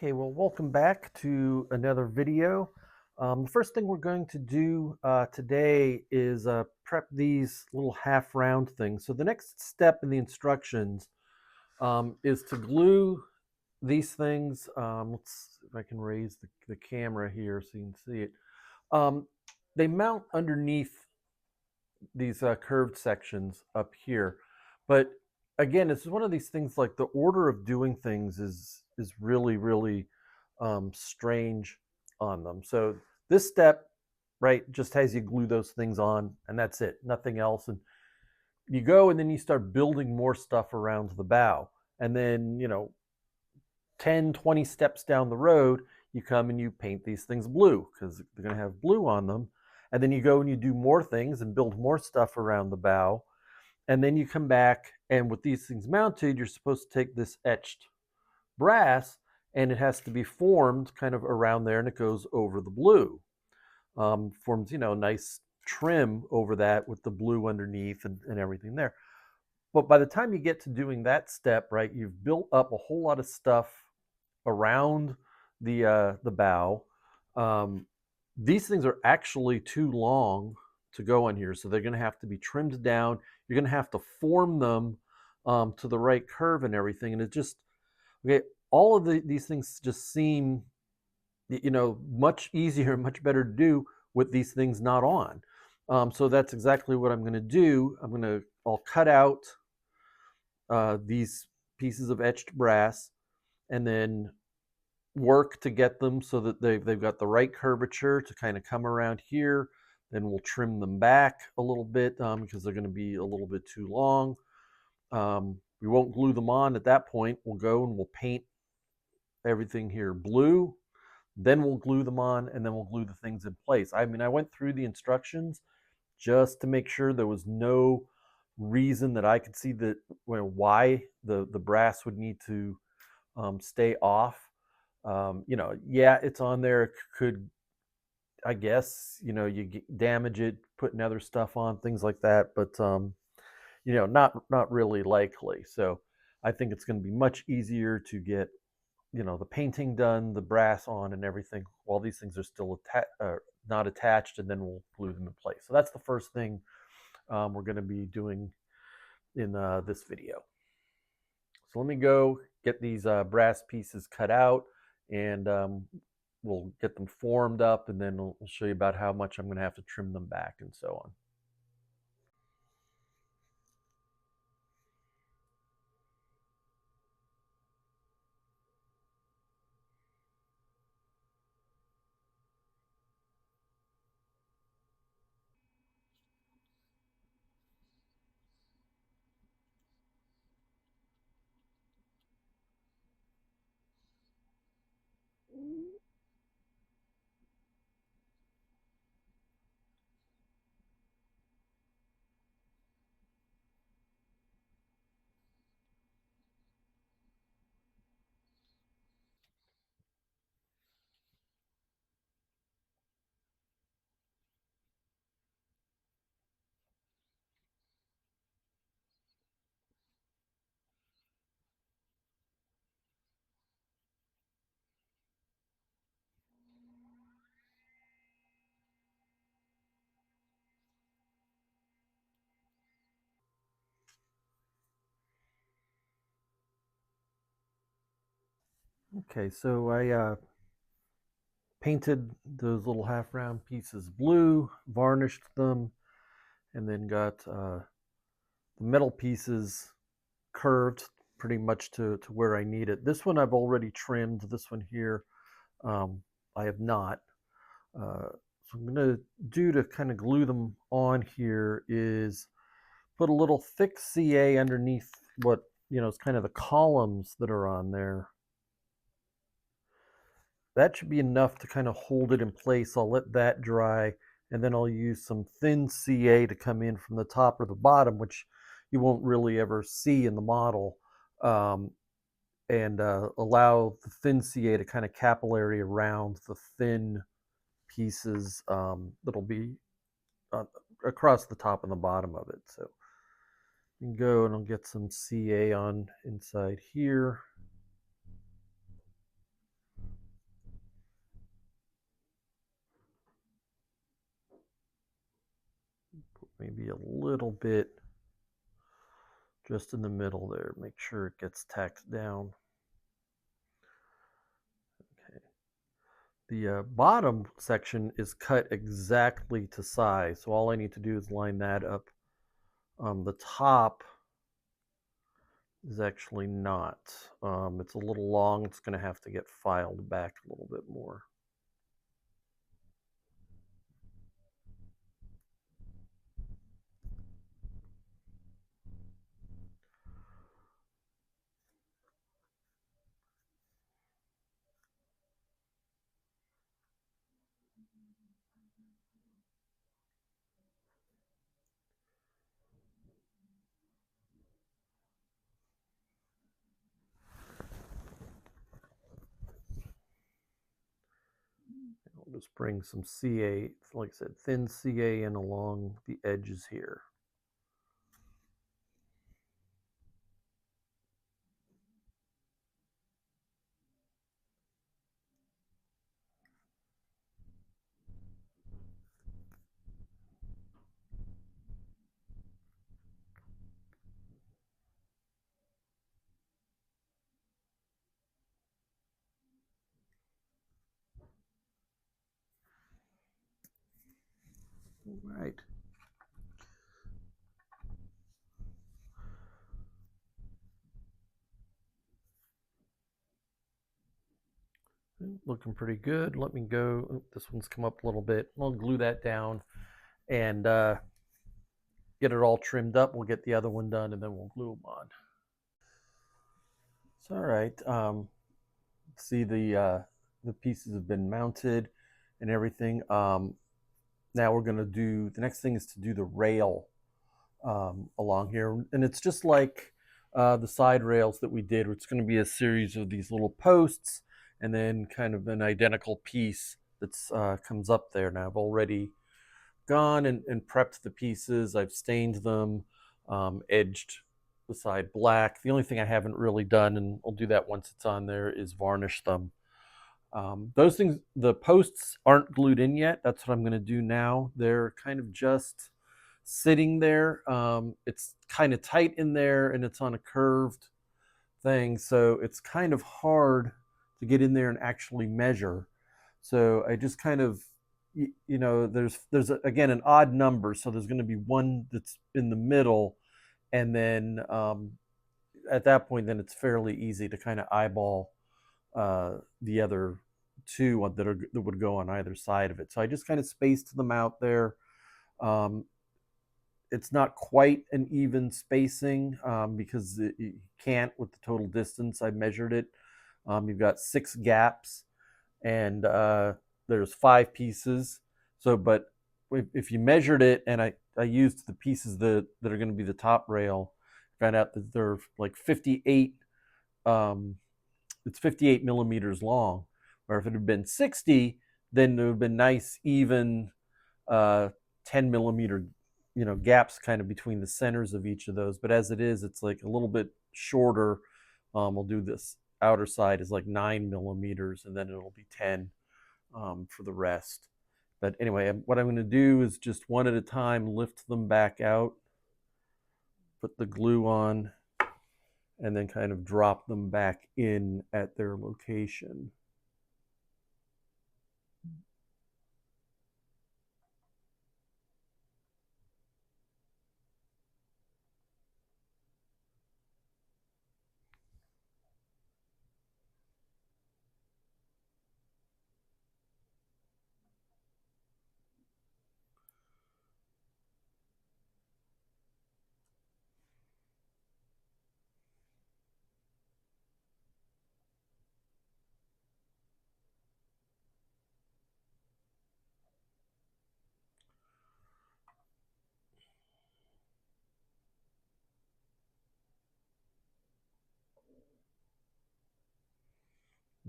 Okay, well, welcome back to another video. The first thing we're going to do today is prep these little half round things. So the next step in the instructions is to glue these things. Let's see if I can raise the camera here so you can see it. Um, they mount underneath these curved sections up here. But again, it's one of these things, like the order of doing things is really strange on them. So this step, right, just has you glue those things on, and that's it, nothing else. And you go and then you start building more stuff around the bow. And then, 10, 20 steps down the road, you come and you paint these things blue because they're going to have blue on them. And then you go and you do more things and build more stuff around the bow. And then you come back, and with these things mounted, you're supposed to take this etched brass, and it has to be formed kind of around there, and it goes over the blue. Forms, nice trim over that with the blue underneath and everything there. But by the time you get to doing that step, right, you've built up a whole lot of stuff around the bow. Um, these things are actually too long to go on here, so they're going to have to be trimmed down. You're going to have to form them to the right curve and everything, and it just okay. All of these things just seem, much easier, much better to do with these things not on. So that's exactly what I'm going to do. I'll cut out these pieces of etched brass, and then work to get them so that they've got the right curvature to kind of come around here. Then we'll trim them back a little bit because they're going to be a little bit too long. We won't glue them on at that point. We'll go and we'll paint everything here blue. Then we'll glue them on, and then we'll glue the things in place. I mean, I went through the instructions just to make sure there was no reason that I could see that why the brass would need to stay off. Yeah, it's on there. Could, I guess, you damage it, putting other stuff on, things like that, but not really likely. So I think it's going to be much easier to get the painting done, the brass on, and everything while these things are still not attached, and then we'll glue them in place. So that's the first thing we're going to be doing in this video. So let me go get these brass pieces cut out, and we'll get them formed up, and then we'll show you about how much I'm going to have to trim them back and so on. Okay, so I painted those little half round pieces blue, varnished them, and then got the metal pieces curved pretty much to where I need it. This one I've already trimmed. This one here I have not. So I'm going to do to kind of glue them on here is put a little thick CA underneath what, is kind of the columns that are on there. That should be enough to kind of hold it in place. I'll let that dry, and then I'll use some thin CA to come in from the top or the bottom, which you won't really ever see in the model, and allow the thin CA to kind of capillary around the thin pieces that'll be uh, across the top and the bottom of it. So you can go and I'll get some CA on inside here. maybe a little bit just in the middle there. Make sure it gets tacked down. Okay. The bottom section is cut exactly to size, so all I need to do is line that up. The top is actually not. It's a little long. It's going to have to get filed back a little bit more. I'll just bring some CA, like I said, thin CA in along the edges here. All right. Looking pretty good. Let me go. This one's come up a little bit. I'll glue that down and get it all trimmed up. We'll get the other one done and then we'll glue them on. It's all right. See the pieces have been mounted and everything. Now we're going to do the next thing is to do the rail along here, and it's just like the side rails that we did. It's going to be a series of these little posts, and then kind of an identical piece that's comes up there. Now I've already gone and prepped the pieces. I've stained them, edged the side black. The only thing I haven't really done, and I'll do that once it's on there, is varnish them. Those things, the posts aren't glued in yet. That's what I'm going to do now. They're kind of just sitting there. It's kind of tight in there and it's on a curved thing. So it's kind of hard to get in there and actually measure. So I just kind of, there's again an odd number. So there's going to be one that's in the middle. And then at that point, then it's fairly easy to kind of eyeball the other two that would go on either side of it. So I just kind of spaced them out there. Um, it's not quite an even spacing because you can't with the total distance. I measured it. You've got 6 gaps, and there's 5 pieces. So, but if you measured it, and I used the pieces that are going to be the top rail, found out that they're like 58. It's 58 millimeters long. Or if it had been 60, then it would have been nice, even uh, 10 millimeter, gaps kind of between the centers of each of those. But as it is, it's like a little bit shorter. We'll do this outer side is like 9 millimeters, and then it'll be 10 for the rest. But anyway, what I'm going to do is just one at a time lift them back out, put the glue on, and then kind of drop them back in at their location.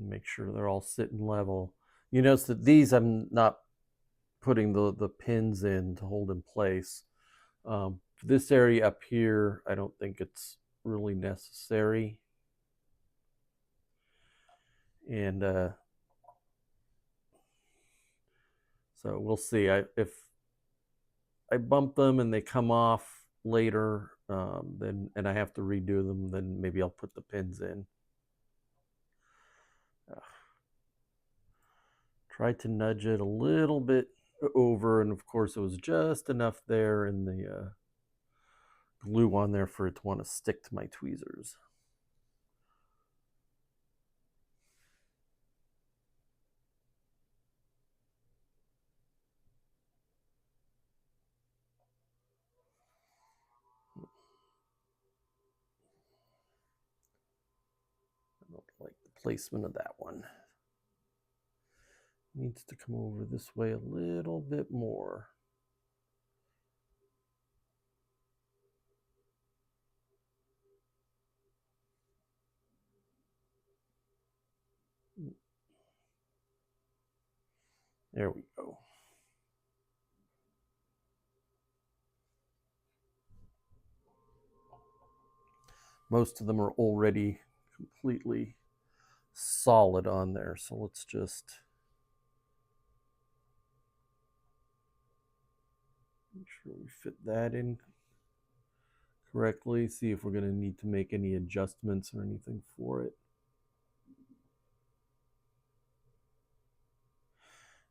Make sure they're all sitting level. You notice that these I'm not putting the pins in to hold in place. This area up here, I don't think it's really necessary. And so we'll see. If I bump them and they come off later, and I have to redo them, then maybe I'll put the pins in. Tried to nudge it a little bit over, and of course it was just enough there in the glue on there for it to want to stick to my tweezers. I don't like the placement of that one. Needs to come over this way a little bit more. There we go. Most of them are already completely solid on there, so let's just make sure we fit that in correctly. See if we're going to need to make any adjustments or anything for it.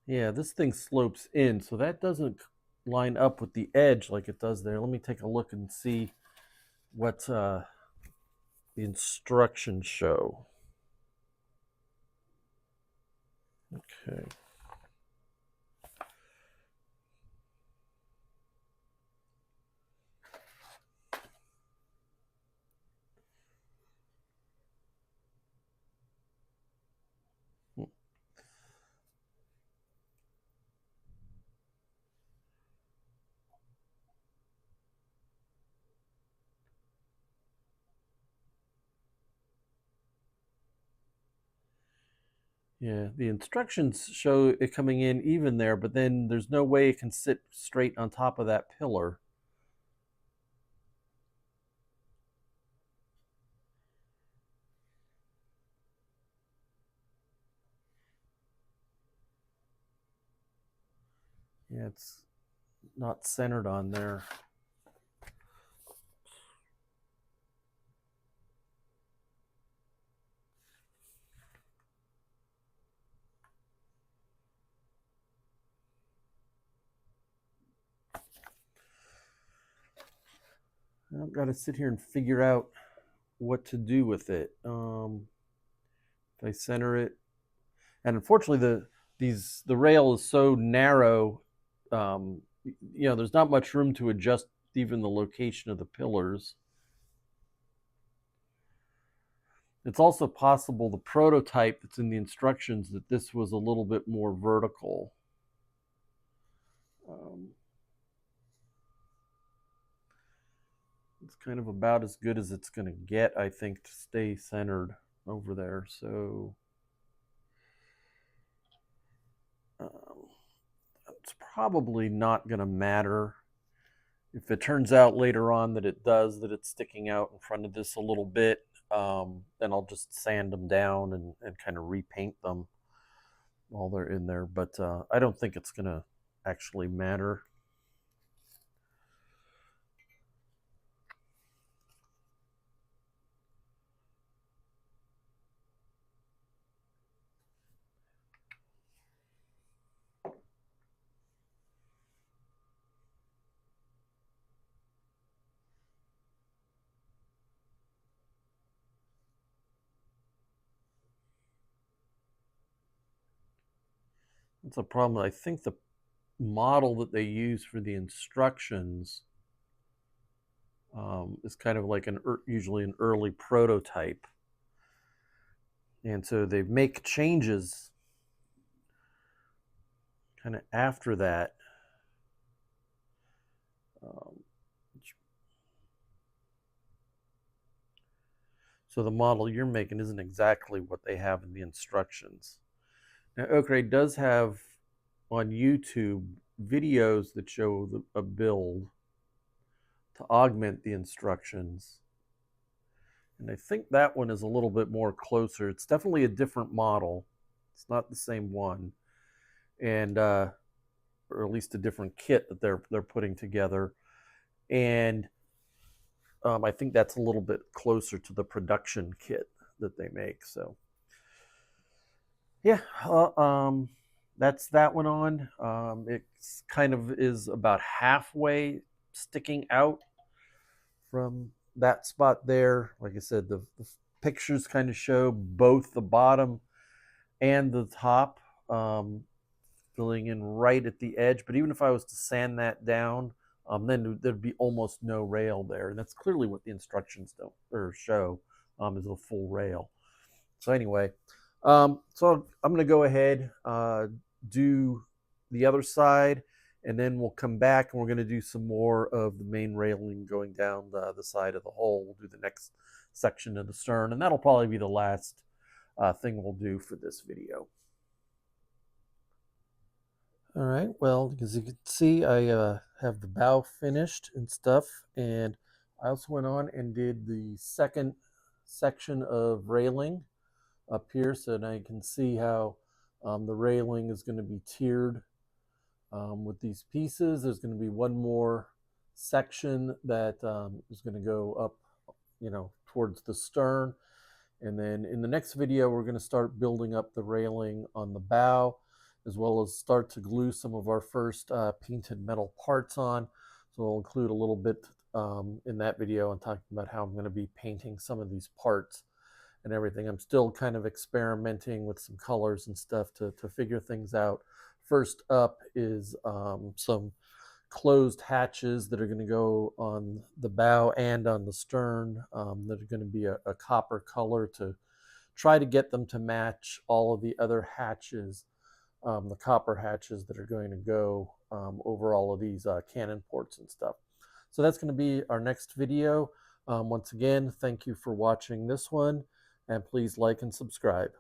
Yeah, this thing slopes in, so that doesn't line up with the edge like it does there. Let me take a look and see what the instructions show. Okay. Yeah, the instructions show it coming in even there, but then there's no way it can sit straight on top of that pillar. Yeah, it's not centered on there. I've got to sit here and figure out what to do with it. If I center it, and unfortunately the rail is so narrow, there's not much room to adjust even the location of the pillars. It's also possible the prototype that's in the instructions that this was a little bit more vertical. It's kind of about as good as it's going to get, I think, to stay centered over there. So it's probably not going to matter. If it turns out later on that it does, that it's sticking out in front of this a little bit, then I'll just sand them down and kind of repaint them while they're in there. But I don't think it's going to actually matter. That's a problem. I think the model that they use for the instructions is kind of like usually an early prototype, and so they make changes kind of after that. So the model you're making isn't exactly what they have in the instructions. Now, Oak Ray does have on YouTube videos that show a build to augment the instructions. And I think that one is a little bit more closer. It's definitely a different model. It's not the same one. And or at least a different kit that they're putting together, and I think that's a little bit closer to the production kit that they make. So yeah, that's that one on. It's kind of is about halfway sticking out from that spot there. Like I said, the pictures kind of show both the bottom and the top filling in right at the edge. But even if I was to sand that down, then there'd be almost no rail there, and that's clearly what the instructions don't or show is a full rail. So anyway, so I'm going to go ahead do the other side, and then we'll come back and we're going to do some more of the main railing going down the side of the hull. We'll do the next section of the stern, and that'll probably be the last thing we'll do for this video. All right, well, as you can see, I have the bow finished and stuff, and I also went on and did the second section of railing up here, so now you can see how the railing is going to be tiered with these pieces. There's going to be one more section that is going to go up, towards the stern, and then in the next video we're going to start building up the railing on the bow, as well as start to glue some of our first painted metal parts on. So we'll include a little bit in that video and talking about how I'm going to be painting some of these parts and everything. I'm still kind of experimenting with some colors and stuff to figure things out. First up is some closed hatches that are going to go on the bow and on the stern that are going to be a copper color to try to get them to match all of the other hatches, the copper hatches that are going to go over all of these cannon ports and stuff. So that's going to be our next video. Once again, thank you for watching this one, and please like and subscribe.